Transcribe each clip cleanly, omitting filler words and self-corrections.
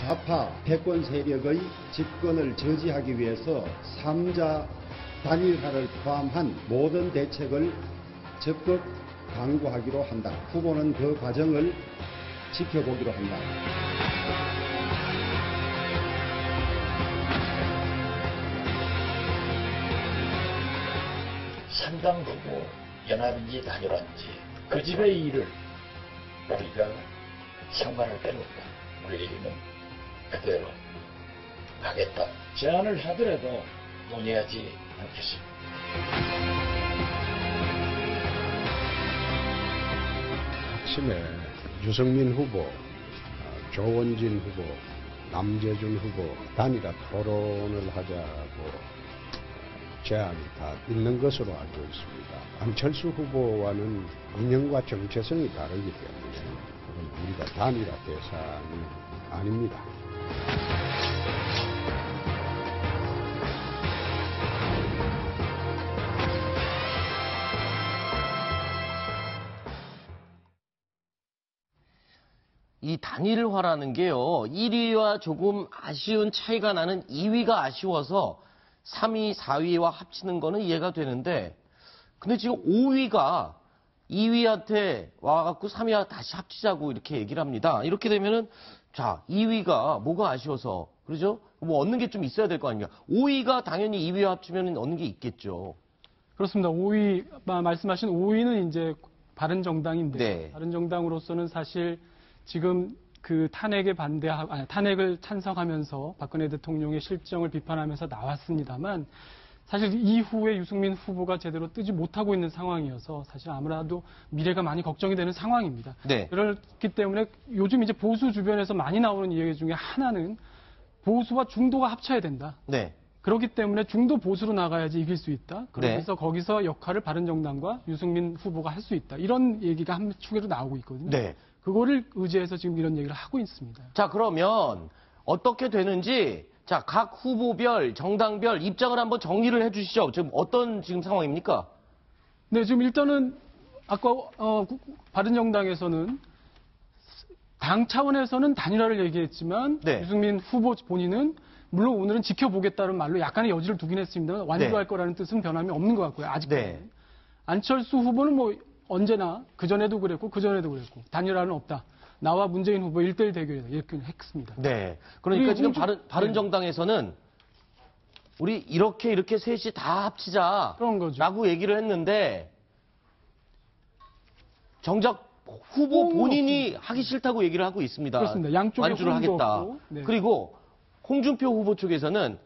좌파 패권 세력의 집권을 저지하기 위해서 3자 단일화를 포함한 모든 대책을 적극 강구하기로 한다. 후보는 그 과정을 지켜보기로 한다. 상당부고 연합인지 단일화인지 그 집의 일을 우리가 상관을 빼놓고 우리는 그대로 하겠다. 제안을 하더라도 논의하지 않겠습니다. 아침에 유승민 후보, 조원진 후보, 남재준 후보 단일화 토론을 하자고 제안이 다 있는 것으로 알고 있습니다. 안철수 후보와는 이념과 정체성이 다르기 때문에 그건 우리가 단일화 대상이 아닙니다. 이 단일화라는 게요, 1위와 조금 아쉬운 차이가 나는 2위가 아쉬워서 3위, 4위와 합치는 거는 이해가 되는데, 근데 지금 5위가 2위한테 와갖고 3위와 다시 합치자고 이렇게 얘기를 합니다. 이렇게 되면은, 자, 2위가 뭐가 아쉬워서, 그러죠? 뭐 얻는 게 좀 있어야 될 거 아닙니까? 5위가 당연히 2위와 합치면 얻는 게 있겠죠. 그렇습니다. 5위, 말씀하신 5위는 이제 바른정당인데, 네. 바른정당으로서는 사실 지금 그 탄핵을 찬성하면서 박근혜 대통령의 실정을 비판하면서 나왔습니다만 사실 이후에 유승민 후보가 제대로 뜨지 못하고 있는 상황이어서 사실 아무래도 미래가 많이 걱정이 되는 상황입니다. 네. 그렇기 때문에 요즘 이제 보수 주변에서 많이 나오는 이야기 중에 하나는 보수와 중도가 합쳐야 된다. 네. 그렇기 때문에 중도 보수로 나가야지 이길 수 있다. 그래서 네. 거기서 역할을 바른정당과 유승민 후보가 할 수 있다. 이런 얘기가 한 축에로 나오고 있거든요. 네. 그거를 의지해서 지금 이런 얘기를 하고 있습니다. 자, 그러면 어떻게 되는지, 자, 각 후보별, 정당별 입장을 한번 정리를 해 주시죠. 지금 어떤 지금 상황입니까? 네, 지금 일단은 아까 바른정당에서는 당 차원에서는 단일화를 얘기했지만 네. 유승민 후보 본인은 물론 오늘은 지켜보겠다는 말로 약간의 여지를 두긴 했습니다만 완주할 네. 거라는 뜻은 변함이 없는 것 같고요. 아직까지. 네. 안철수 후보는 뭐 언제나 그전에도 그랬고 단일화는 없다. 나와 문재인 후보 1대1 대결이다. 이렇게 했습니다. 네. 그러니까 지금 홍준- 바른정당에서는 우리 이렇게 셋이 다 합치자. 그런 거죠. 라고 얘기를 했는데, 정작 후보 본인이 하기 싫다고 얘기를 하고 있습니다. 그렇습니다. 양쪽에 완주를 호응도 하겠다. 없고, 네. 그리고 홍준표 후보 쪽에서는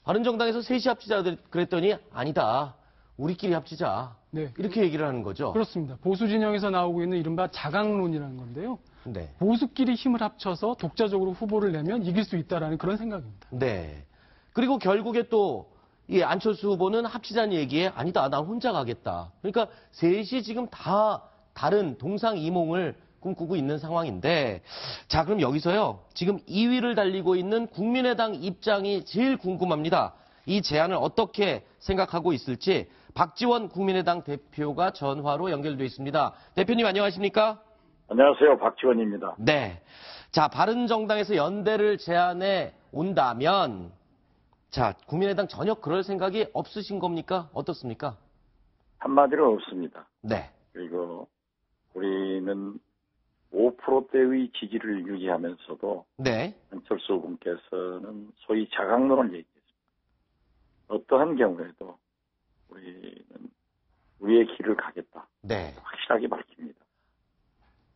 바른정당에서 셋이 합치자 그랬더니 아니다. 우리끼리 합치자. 네. 이렇게 얘기를 하는 거죠. 그렇습니다. 보수 진영에서 나오고 있는 이른바 자강론이라는 건데요. 네. 보수끼리 힘을 합쳐서 독자적으로 후보를 내면 이길 수 있다라는 그런 생각입니다. 네. 그리고 결국에 또, 이 안철수 후보는 합치자는 얘기에 아니다, 난 혼자 가겠다. 그러니까 셋이 지금 다 다른 동상이몽을 꿈꾸고 있는 상황인데, 자, 그럼 여기서요, 지금 2위를 달리고 있는 국민의당 입장이 제일 궁금합니다. 이 제안을 어떻게 생각하고 있을지 박지원 국민의당 대표가 전화로 연결돼 있습니다. 대표님 안녕하십니까? 안녕하세요. 박지원입니다. 네. 자, 바른정당에서 연대를 제안해 온다면, 자, 국민의당 전혀 그럴 생각이 없으신 겁니까? 어떻습니까? 한마디로 없습니다. 네. 그리고 우리는 5%대의 지지를 유지하면서도 네. 안철수 후보께서는 소위 자강론을 얘기했습니다. 어떠한 경우에도 우리는 우리의 길을 가겠다. 네. 확실하게 밝힙니다.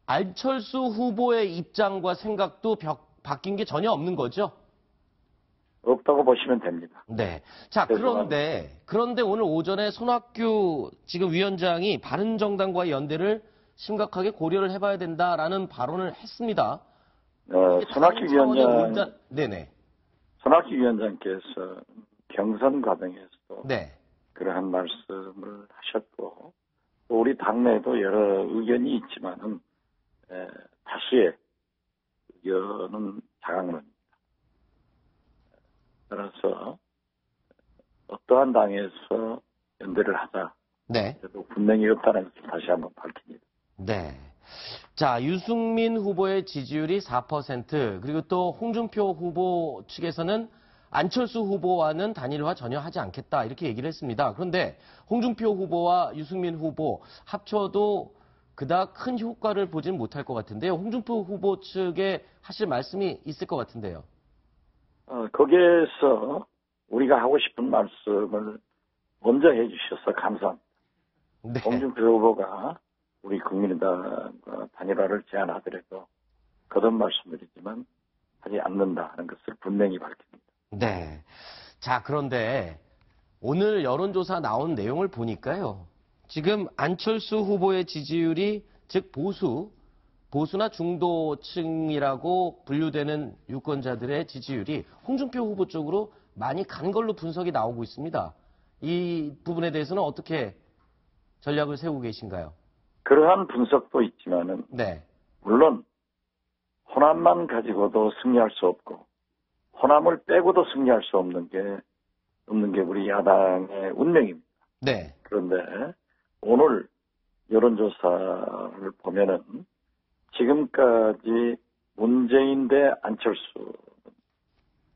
안철수 후보의 입장과 생각도 바뀐 게 전혀 없는 거죠? 없다고 보시면 됩니다. 네. 자, 그런데 오늘 오전에 손학규 지금 위원장이 바른정당과의 연대를 심각하게 고려를 해봐야 된다라는 발언을 했습니다. 손학규 위원장, 네네. 손학규 위원장께서 경선 과정에서도 네. 그러한 말씀을 하셨고, 또 우리 당내에도 여러 의견이 있지만은 다수의 의견은 자강론입니다. 따라서 어떠한 당에서 연대를 하자. 네. 그래도 분명히 없다는 것을 다시 한번 밝힙니다. 네. 자, 유승민 후보의 지지율이 4%, 그리고 또 홍준표 후보 측에서는 안철수 후보와는 단일화 전혀 하지 않겠다, 이렇게 얘기를 했습니다. 그런데 홍준표 후보와 유승민 후보 합쳐도 그닥 큰 효과를 보진 못할 것 같은데요. 홍준표 후보 측에 하실 말씀이 있을 것 같은데요. 거기에서 우리가 하고 싶은 말씀을 먼저 해주셔서 감사합니다. 네. 홍준표 후보가 우리 국민의당과 단일화를 제안하더라도 거듭 말씀드리지만 하지 않는다 하는 것을 분명히 밝힙니다. 네. 자, 그런데 오늘 여론조사 나온 내용을 보니까요. 지금 안철수 후보의 지지율이, 즉 보수나 중도층이라고 분류되는 유권자들의 지지율이 홍준표 후보 쪽으로 많이 간 걸로 분석이 나오고 있습니다. 이 부분에 대해서는 어떻게 전략을 세우고 계신가요? 그러한 분석도 있지만은 네. 물론 호남만 가지고도 승리할 수 없고 호남을 빼고도 승리할 수 없는 게 우리 야당의 운명입니다. 네. 그런데 오늘 여론조사를 보면은 지금까지 문재인 대 안철수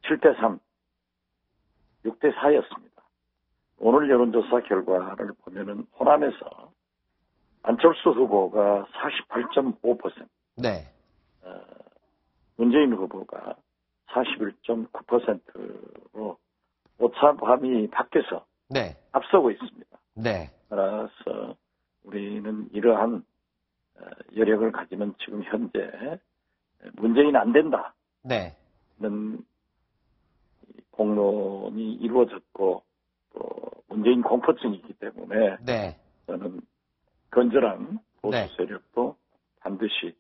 7대3, 6대4였습니다. 오늘 여론조사 결과를 보면은 호남에서 안철수 후보가 48.5%, 네. 문재인 후보가 41.9%로 오차범위 밖에서 네. 앞서고 있습니다. 네. 따라서 우리는 이러한 여력을 가지면 지금 현재 문재인 안 된다는 네. 공론이 이루어졌고 또 문재인 공포증이기 때문에 네. 저는 건전한 보수 네. 세력도 반드시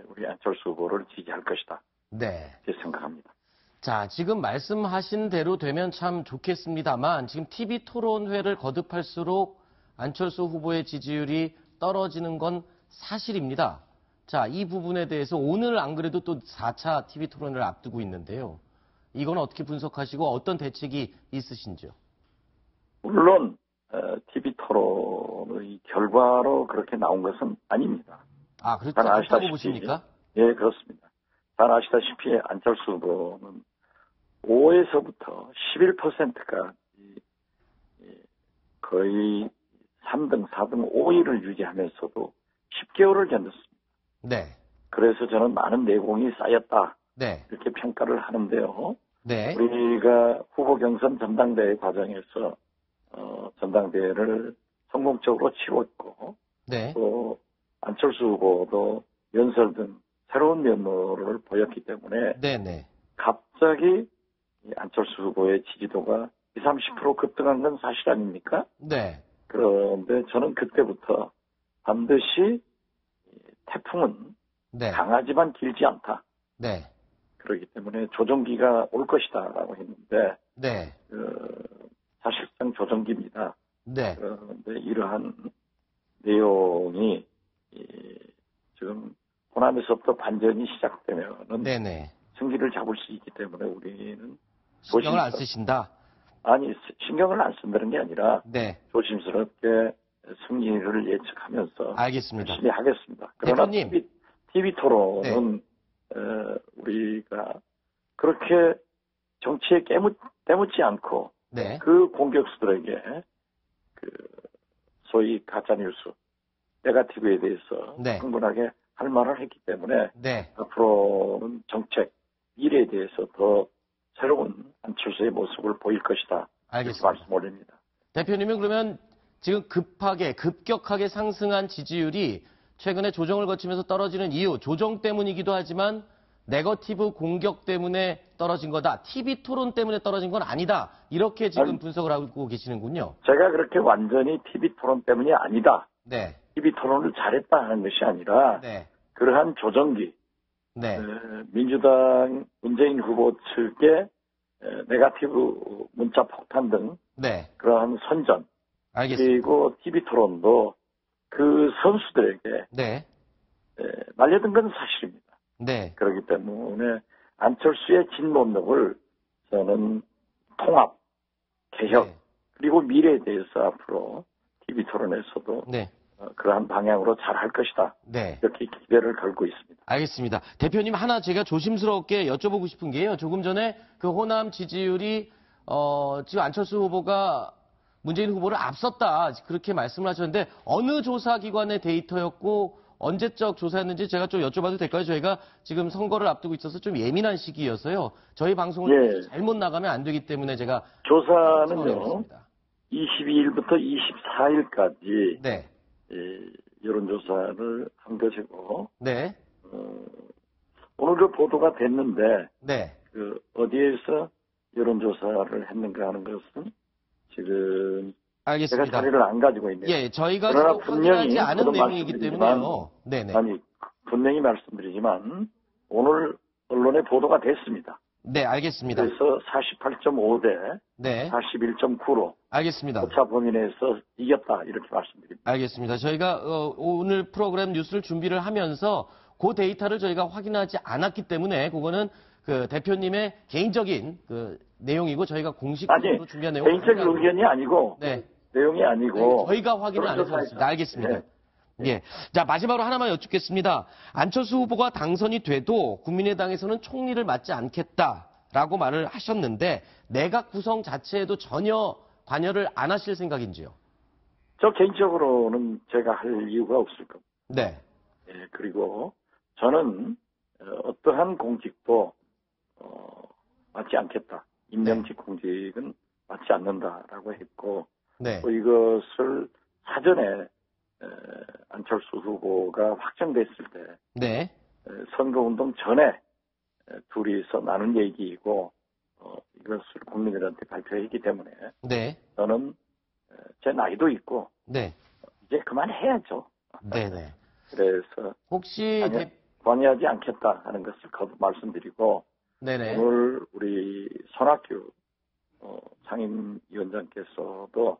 우리 안철수 후보를 지지할 것이다. 네. 이렇게 생각합니다. 자, 지금 말씀하신 대로 되면 참 좋겠습니다만 지금 TV 토론회를 거듭할수록 안철수 후보의 지지율이 떨어지는 건 사실입니다. 자, 이 부분에 대해서 오늘 안 그래도 또 4차 TV 토론회를 앞두고 있는데요. 이건 어떻게 분석하시고 어떤 대책이 있으신지요? 물론 TV 토론의 결과로 그렇게 나온 것은 아닙니다. 아, 그렇죠. 잘 그렇다고 아시다시피 보십니까? 예, 그렇습니다. 잘 아시다시피 안철수 후보는 5에서부터 11%가 거의 3등, 4등, 5위를 유지하면서도 10개월을 견뎠습니다. 네. 그래서 저는 많은 내공이 쌓였다. 네. 이렇게 평가를 하는데요. 네. 우리가 후보 경선 전당대회 과정에서 전당대회를 성공적으로 치렀고 네. 또 안철수 후보도 연설 등 새로운 면모를 보였기 때문에 네네. 갑자기 이 안철수 후보의 지지도가 20, 30% 급등한 건 사실 아닙니까? 네. 그런데 저는 그때부터 반드시 태풍은 네. 강하지만 길지 않다. 네. 그렇기 때문에 조정기가 올 것이다라고 했는데 네. 사실상 조정기입니다. 네. 그런데 이러한 내용이 지금 호남에서부터 반전이 시작되면은 네네. 승기를 잡을 수 있기 때문에 우리는 신경을 안 쓰신다? 아니 신경을 안 쓴다는 게 아니라 네. 조심스럽게 승리를 예측하면서 알겠습니다. 열심히 하겠습니다. 그러나 대표님. TV 토론은 우리가 그렇게 정치에 때묻지 않고 네. 그 공격수들에게 그 소위 가짜뉴스, 네거티브에 대해서 네. 충분하게 할 말을 했기 때문에 네. 앞으로는 정책, 미래에 대해서 더 새로운 안철수의 모습을 보일 것이다. 알겠습니다. 이렇게 말씀 올립니다. 대표님은 그러면 지금 급격하게 상승한 지지율이 최근에 조정을 거치면서 떨어지는 이유, 조정 때문이기도 하지만 네거티브 공격 때문에 떨어진 거다. TV 토론 때문에 떨어진 건 아니다. 이렇게 지금 분석을 하고 계시는군요. 제가 그렇게 완전히 TV 토론 때문이 아니다. 네. TV 토론을 잘했다 하는 것이 아니라 네. 그러한 조정기, 네. 민주당 문재인 후보 측의 네거티브 문자 폭탄 등 네. 그러한 선전, 알겠습니다. 그리고 TV 토론도 그 선수들에게 네. 말려든 건 사실입니다. 네. 그렇기 때문에 안철수의 진노력을 저는 통합, 개혁, 네. 그리고 미래에 대해서 앞으로 TV 토론에서도 네. 그러한 방향으로 잘 할 것이다. 네. 이렇게 기대를 걸고 있습니다. 알겠습니다. 대표님 하나 제가 조심스럽게 여쭤보고 싶은 게요. 조금 전에 그 호남 지지율이 지금 안철수 후보가 문재인 후보를 앞섰다 그렇게 말씀을 하셨는데 어느 조사기관의 데이터였고 언제적 조사였는지 제가 좀 여쭤봐도 될까요? 저희가 지금 선거를 앞두고 있어서 좀 예민한 시기여서요. 저희 방송을 예. 잘못 나가면 안 되기 때문에 제가 조사는요. 22일부터 24일까지 네. 여론조사를 한 것이고 네. 오늘 그 보도가 됐는데 네. 그 어디에서 여론조사를 했는가 하는 것은 지금 제가 알겠습니다. 자료를 안 가지고 있네요. 예, 저희가 그러나 지금 분명히 확인하지 않은 저도 내용이기 말씀드리지만, 때문에요. 네네. 아니 분명히 말씀드리지만 오늘 언론에 보도가 됐습니다. 네, 알겠습니다. 그래서 48.5대 네, 41.9로 알겠습니다. 오차 범위 내에서 이겼다 이렇게 말씀드립니다. 알겠습니다. 저희가 오늘 프로그램 뉴스를 준비를 하면서 그 데이터를 저희가 확인하지 않았기 때문에 그거는 그 대표님의 개인적인 그 내용이고 저희가 공식적으로 아니 준비한 내용 개인적인 의견이 아니고 네. 내용이 아니고 저희가 확인을 안 해서 그렇습니다. 알겠습니다. 예. 자, 마지막으로 하나만 여쭙겠습니다. 안철수 후보가 당선이 돼도 국민의당에서는 총리를 맡지 않겠다라고 말을 하셨는데 내각 구성 자체에도 전혀 관여를 안 하실 생각인지요? 저 개인적으로는 제가 할 이유가 없을 겁니다. 네. 예, 그리고 저는 어떠한 공직도 맡지 않겠다. 임명직 공직은 맡지 않는다라고 했고 네. 또 이것을 사전에 안철수 후보가 확정됐을 때 네. 선거운동 전에 둘이서 나눈 얘기이고 이것을 국민들한테 발표했기 때문에 네. 저는 제 나이도 있고 네. 이제 그만해야죠. 네네. 그래서 혹시 관여하지 않겠다 하는 것을 거듭 말씀드리고 네네. 오늘 우리 손학규 상임위원장께서도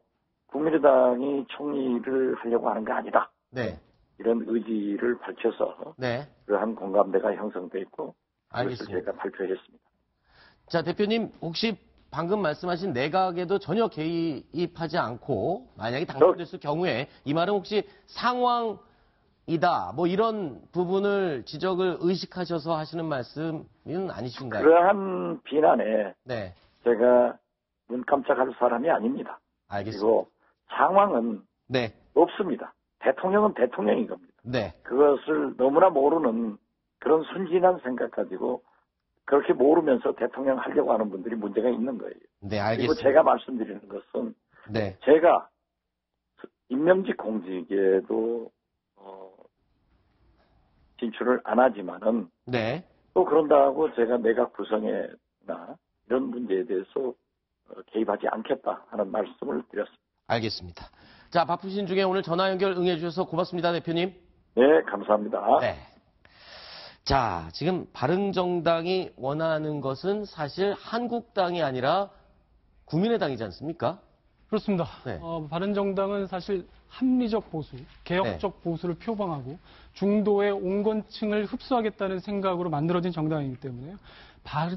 국민의당이 총리를 하려고 하는 게 아니다. 네. 이런 의지를 밝혀서 네. 그러한 공감대가 형성돼 있고 그것을 알겠습니다. 제가 발표했습니다. 자, 대표님 혹시 방금 말씀하신 내각에도 전혀 개입하지 않고 만약에 당선됐을 경우에 이 말은 혹시 상황이다 뭐 이런 부분을 지적을 의식하셔서 하시는 말씀은 아니신가요? 그러한 비난에 네. 제가 눈 깜짝할 사람이 아닙니다. 알겠습니다. 그리고 상황은 네. 없습니다. 대통령은 대통령인 겁니다. 네. 그것을 너무나 모르는 그런 순진한 생각 가지고 그렇게 모르면서 대통령 하려고 하는 분들이 문제가 있는 거예요. 네, 그리고 알겠습니다. 제가 말씀드리는 것은 네. 제가 임명직 공직에도 진출을 안 하지만은 네. 또 그런다고 제가 내각 구성에나 이런 문제에 대해서 개입하지 않겠다 하는 말씀을 드렸습니다. 알겠습니다. 자, 바쁘신 중에 오늘 전화 연결 응해주셔서 고맙습니다, 대표님. 네, 감사합니다. 네. 자, 지금 바른정당이 원하는 것은 사실 한국당이 아니라 국민의당이지 않습니까? 그렇습니다. 네. 바른정당은 사실 합리적 보수, 개혁적 보수를 표방하고 중도의 온건층을 흡수하겠다는 생각으로 만들어진 정당이기 때문에요.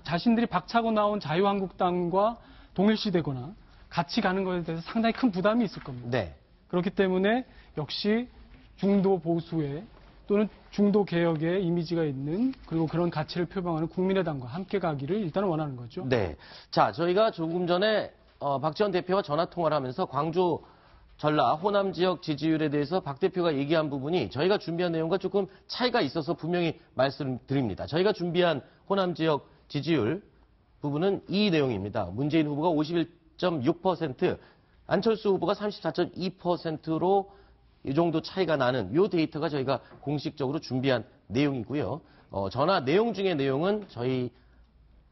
자신들이 박차고 나온 자유한국당과 동일시되거나 같이 가는 것에 대해서 상당히 큰 부담이 있을 겁니다. 네. 그렇기 때문에 역시 중도 보수의 또는 중도 개혁의 이미지가 있는 그리고 그런 가치를 표방하는 국민의당과 함께 가기를 일단 원하는 거죠. 네. 자, 저희가 조금 전에 박지원 대표와 전화 통화를 하면서 광주, 전라, 호남 지역 지지율에 대해서 박 대표가 얘기한 부분이 저희가 준비한 내용과 조금 차이가 있어서 분명히 말씀드립니다. 저희가 준비한 호남 지역 지지율 부분은 이 내용입니다. 문재인 후보가 51.6%, 안철수 후보가 34.2%로 이 정도 차이가 나는 이 데이터가 저희가 공식적으로 준비한 내용이고요. 전화 내용 중의 내용은 저희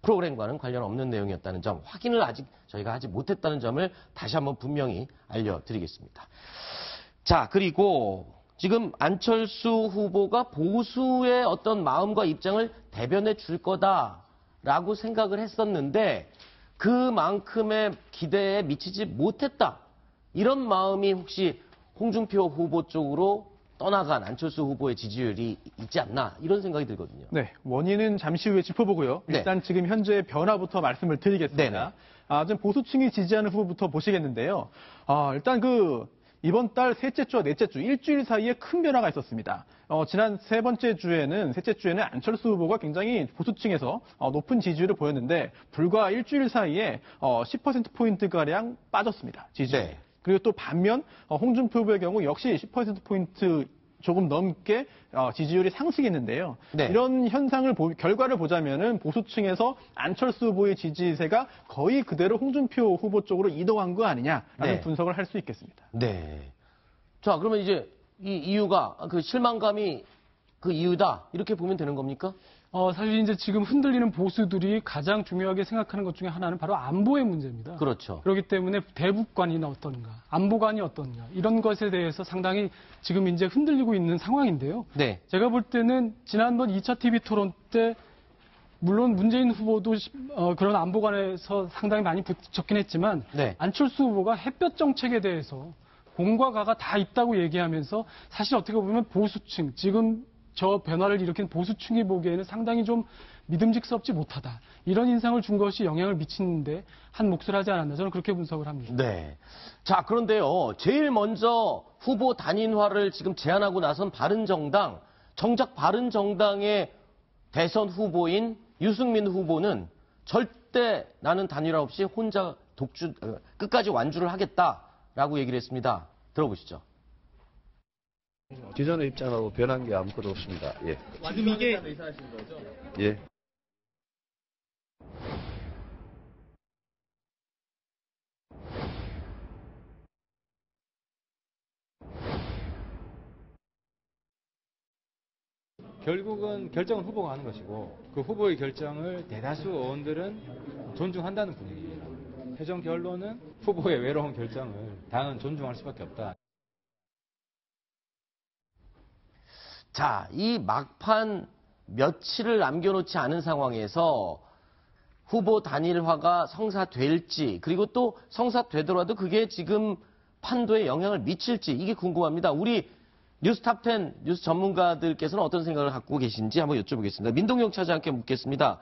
프로그램과는 관련 없는 내용이었다는 점, 확인을 아직 저희가 하지 못했다는 점을 다시 한번 분명히 알려드리겠습니다. 자, 그리고 지금 안철수 후보가 보수의 어떤 마음과 입장을 대변해 줄 거다라고 생각을 했었는데 그만큼의 기대에 미치지 못했다. 이런 마음이 혹시 홍준표 후보 쪽으로 떠나간 안철수 후보의 지지율이 있지 않나 이런 생각이 들거든요. 네, 원인은 잠시 후에 짚어보고요. 네. 일단 지금 현재 변화부터 말씀을 드리겠습니다. 네네. 좀 보수층이 지지하는 후보부터 보시겠는데요. 일단 이번 달 셋째 주와 넷째 주 일주일 사이에 큰 변화가 있었습니다. 지난 세 번째 주에는 셋째 주에는 안철수 후보가 굉장히 보수층에서 높은 지지율을 보였는데 불과 일주일 사이에 10%포인트가량 빠졌습니다. 지지율이. 네. 그리고 또 반면 홍준표 후보의 경우 역시 10%포인트 조금 넘게 지지율이 상승했는데요. 네. 이런 현상을 결과를 보자면은 보수층에서 안철수 후보의 지지세가 거의 그대로 홍준표 후보 쪽으로 이동한 거 아니냐라는 네. 분석을 할 수 있겠습니다. 네. 자, 그러면 이제 이 이유가 그 실망감이 그 이유다. 이렇게 보면 되는 겁니까? 사실 이제 지금 흔들리는 보수들이 가장 중요하게 생각하는 것 중에 하나는 바로 안보의 문제입니다. 그렇죠. 그렇기 때문에 대북관이 어떤가, 안보관이 어떤가, 이런 것에 대해서 상당히 지금 이제 흔들리고 있는 상황인데요. 네. 제가 볼 때는 지난번 2차 TV 토론 때 물론 문재인 후보도 그런 안보관에서 상당히 많이 붙였긴 했지만 네. 안철수 후보가 햇볕 정책에 대해서 공과 가가 다 있다고 얘기하면서 사실 어떻게 보면 보수층, 지금 저 변화를 일으킨 보수층이 보기에는 상당히 좀 믿음직스럽지 못하다. 이런 인상을 준 것이 영향을 미치는데 한 몫을 하지 않았나. 저는 그렇게 분석을 합니다. 네. 자, 그런데요. 제일 먼저 후보 단일화를 지금 제안하고 나선 바른정당, 정작 바른정당의 대선 후보인 유승민 후보는 절대 나는 단일화 없이 혼자 끝까지 완주를 하겠다라고 얘기를 했습니다. 들어보시죠. 기존의 입장하고 변한 게 아무것도 없습니다. 예. 지금 이게 예. 결국은 결정은 후보가 하는 것이고 그 후보의 결정을 대다수 의원들은 존중한다는 분위기입니다. 최종 결론은 후보의 외로운 결정을 당은 존중할 수밖에 없다. 자, 이 막판 며칠을 남겨놓지 않은 상황에서 후보 단일화가 성사될지, 그리고 또 성사되더라도 그게 지금 판도에 영향을 미칠지, 이게 궁금합니다. 우리 뉴스탑10 뉴스 전문가들께서는 어떤 생각을 갖고 계신지 한번 여쭤보겠습니다. 민동영 차장께 묻겠습니다.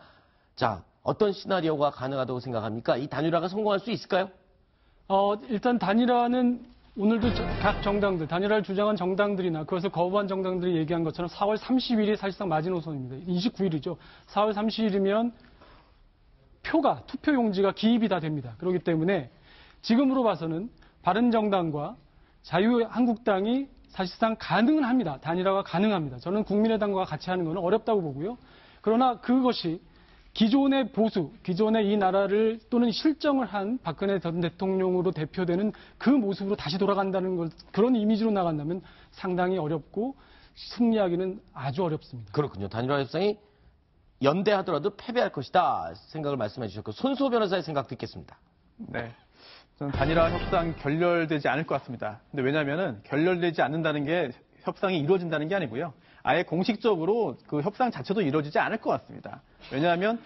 자, 어떤 시나리오가 가능하다고 생각합니까? 이 단일화가 성공할 수 있을까요? 일단 단일화는 오늘도 각 정당들, 단일화를 주장한 정당들이나 그것을 거부한 정당들이 얘기한 것처럼 4월 30일이 사실상 마지노선입니다. 29일이죠. 4월 30일이면 투표 용지가 기입이 다 됩니다. 그렇기 때문에 지금으로 봐서는 바른정당과 자유한국당이 사실상 가능은 합니다. 단일화가 가능합니다. 저는 국민의당과 같이 하는 것은 어렵다고 보고요. 그러나 그것이 기존의 보수, 기존의 이 나라를 또는 실정을 한 박근혜 전 대통령으로 대표되는 그 모습으로 다시 돌아간다는 것, 그런 이미지로 나간다면 상당히 어렵고 승리하기는 아주 어렵습니다. 그렇군요. 단일화 협상이 연대하더라도 패배할 것이다 생각을 말씀해 주셨고, 손수호 변호사의 생각 듣겠습니다. 네. 저는 단일화 협상 결렬되지 않을 것 같습니다. 근데 왜냐면은 결렬되지 않는다는 게 협상이 이루어진다는 게 아니고요. 아예 공식적으로 그 협상 자체도 이루어지지 않을 것 같습니다. 왜냐하면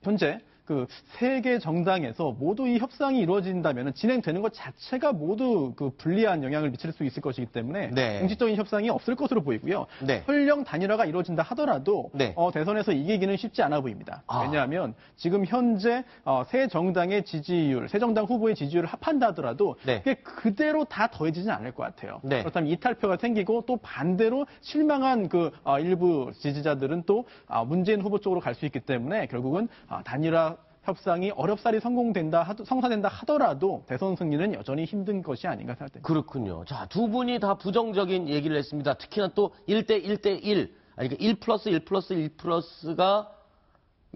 현재 그 세 개 정당에서 모두 이 협상이 이루어진다면 진행되는 것 자체가 모두 그 불리한 영향을 미칠 수 있을 것이기 때문에 네. 공식적인 협상이 없을 것으로 보이고요. 네. 설령 단일화가 이루어진다 하더라도 네. 대선에서 이기기는 쉽지 않아 보입니다. 왜냐하면 지금 현재 세 정당의 지지율, 세 정당 후보의 지지율을 합한다 하더라도 네. 그게 그대로 다 더해지진 않을 것 같아요. 네. 그렇다면 이탈표가 생기고 또 반대로 실망한 그 일부 지지자들은 또 문재인 후보 쪽으로 갈 수 있기 때문에 결국은 단일화 협상이 어렵사리 성사된다 하더라도 대선 승리는 여전히 힘든 것이 아닌가 생각됩니다. 그렇군요. 자, 두 분이 다 부정적인 얘기를 했습니다. 특히나 또 1대1대1, 아니, 그러니까 1+1+1+가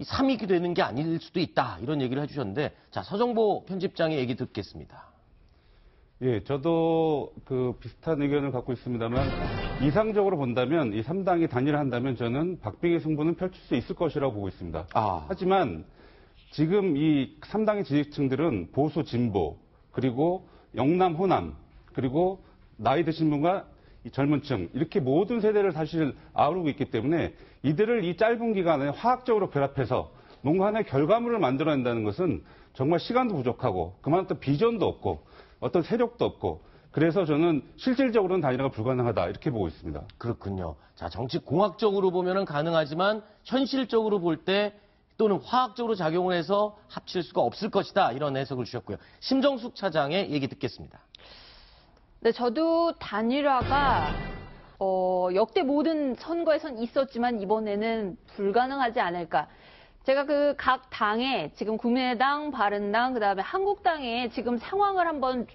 3이 되는 게 아닐 수도 있다. 이런 얘기를 해주셨는데, 자, 서정보 편집장의 얘기 듣겠습니다. 예, 저도 그 비슷한 의견을 갖고 있습니다만, 이상적으로 본다면 이 3당이 단일화한다면 저는 박빙의 승부는 펼칠 수 있을 것이라고 보고 있습니다. 하지만 지금 이 3당의 지지층들은 보수 진보, 그리고 영남 호남, 그리고 나이 드신 분과 이 젊은 층, 이렇게 모든 세대를 사실 아우르고 있기 때문에 이들을 이 짧은 기간에 화학적으로 결합해서 뭔가 하나의 결과물을 만들어낸다는 것은 정말 시간도 부족하고 그만큼 비전도 없고 어떤 세력도 없고, 그래서 저는 실질적으로는 단일화가 불가능하다 이렇게 보고 있습니다. 그렇군요. 자, 정치 공학적으로 보면은 가능하지만 현실적으로 볼 때 또는 화학적으로 작용을 해서 합칠 수가 없을 것이다. 이런 해석을 주셨고요. 심정숙 차장의 얘기 듣겠습니다. 네, 저도 단일화가 역대 모든 선거에선 있었지만 이번에는 불가능하지 않을까. 제가 그 각 당에 지금 국민의당, 바른당, 그다음에 한국당의 지금 상황을 한번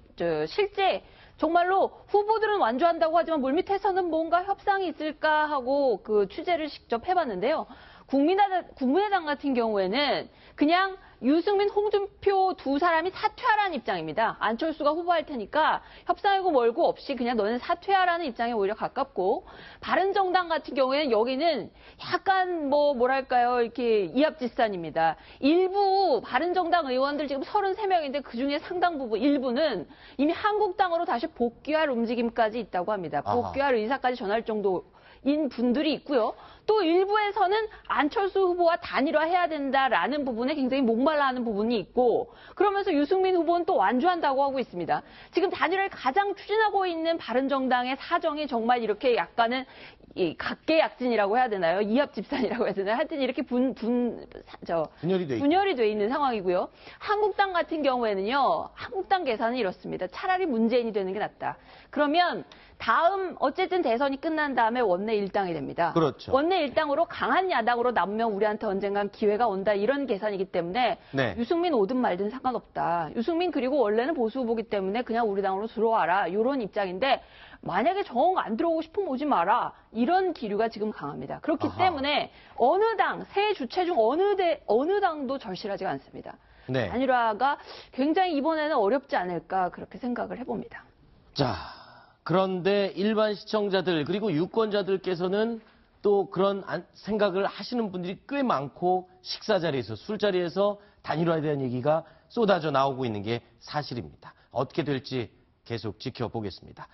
실제 정말로 후보들은 완주한다고 하지만 물밑에서는 뭔가 협상이 있을까 하고 그 취재를 직접 해봤는데요. 국민의당 같은 경우에는 그냥 유승민, 홍준표 두 사람이 사퇴하라는 입장입니다. 안철수가 후보할 테니까 협상이고 멀고 없이 그냥 너는 사퇴하라는 입장에 오히려 가깝고, 바른정당 같은 경우에는 여기는 약간 뭐랄까요, 이렇게 이합집산입니다. 일부 바른정당 의원들 지금 33명인데 그중에 상당 부분 일부는 이미 한국당으로 다시 복귀할 움직임까지 있다고 합니다. 복귀할 의사까지 전할 정도인 분들이 있고요. 또 일부에서는 안철수 후보와 단일화해야 된다라는 부분에 굉장히 목말라하는 부분이 있고, 그러면서 유승민 후보는 또 완주한다고 하고 있습니다. 지금 단일화를 가장 추진하고 있는 바른정당의 사정이 정말 이렇게 약간은 각계약진이라고 해야 되나요? 이합집산이라고 해야 되나요? 하여튼 이렇게 분열이 돼 있는 상황이고요. 한국당 같은 경우에는요, 한국당 계산은 이렇습니다. 차라리 문재인이 되는 게 낫다. 그러면 다음 어쨌든 대선이 끝난 다음에 원내 일당이 됩니다. 그렇죠. 원내 일당으로 강한 야당으로 남면 우리한테 언젠간 기회가 온다, 이런 계산이기 때문에 네. 유승민 오든 말든 상관없다. 유승민 그리고 원래는 보수 후보기 때문에 그냥 우리 당으로 들어와라, 이런 입장인데, 만약에 정 안 들어오고 싶으면 오지 마라, 이런 기류가 지금 강합니다. 그렇기 때문에 어느 당, 새 주체 중 어느 당도 절실하지가 않습니다. 네. 단일화가 굉장히 이번에는 어렵지 않을까, 그렇게 생각을 해봅니다. 자, 그런데 일반 시청자들 그리고 유권자들께서는 또 그런 생각을 하시는 분들이 꽤 많고, 식사 자리에서, 술자리에서 단일화에 대한 얘기가 쏟아져 나오고 있는 게 사실입니다. 어떻게 될지 계속 지켜보겠습니다.